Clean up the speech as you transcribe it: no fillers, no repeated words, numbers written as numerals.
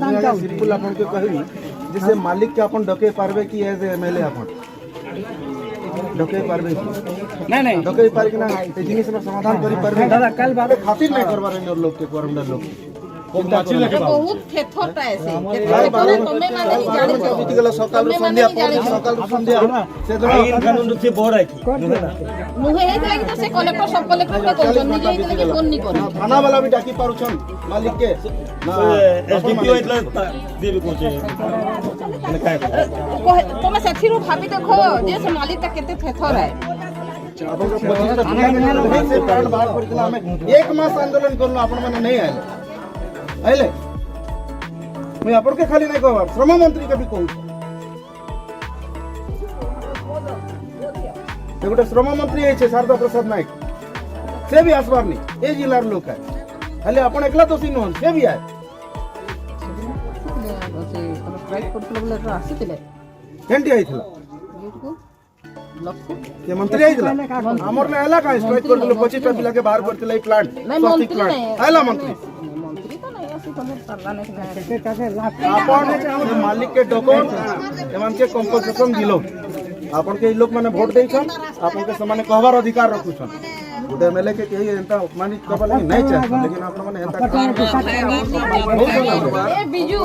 simple आपन के कहबी जैसे मालिक के अपन डके पारबे कि एज एमएलए अपन डके पारबे नहीं नहीं डके पार कि ना ए जिनिस में समाधान करी पारबे दादा कल बात खातिर नहीं करबार लोग के करमडा लोग बहुत थेथरटा ऐसे थेथर तमे माने ही जाने जो बीती गला सकाल संध्या सकाल संध्या से आईन कानून से बोर है मुहे हे लागी तो से कलेक्टर सब कलेक्टर के कोन निजे ही लागी फोन नहीं करे थाना वाला भी डाकी पारु छन मालिक के एसडीपीओ इतला देबे कोचे माने काय तमे सेथिरु भाबी देखो जे से मालिक ता केते थेथर है अपन को 25 से प्राण बाहर कर दिला हमें एक मास आंदोलन करलो अपन माने नहीं आइले आइले मैं अपन के खाली नहीं कहबार श्रम मंत्री के भी कहूँ गोटे श्रम मंत्री है शारदा प्रसाद नायक से भी आसबार नहीं ए जिलार लोक है खाली अपन एकला दोषी नहन से भी आए स्ट्राइक करथले बोले आसीथिले केंटी आइथला के मंत्री आइथला हमर ने एला का स्ट्राइक कर दिलो 25 टा पिला के बाहर करथिले प्लांट स्वास्थ्य प्लांट आइला मंत्री अपन मालिक के डकोन एमन के कंपनसेशन दिलो अपन के लोग माने वोट देई छन अपन के समान कहबार अधिकार रखु छन गोटे एमएलए के केही एंता अपमानित करबा नहीं चाहे लेकिन अपन माने एंता बहुत ए बिजू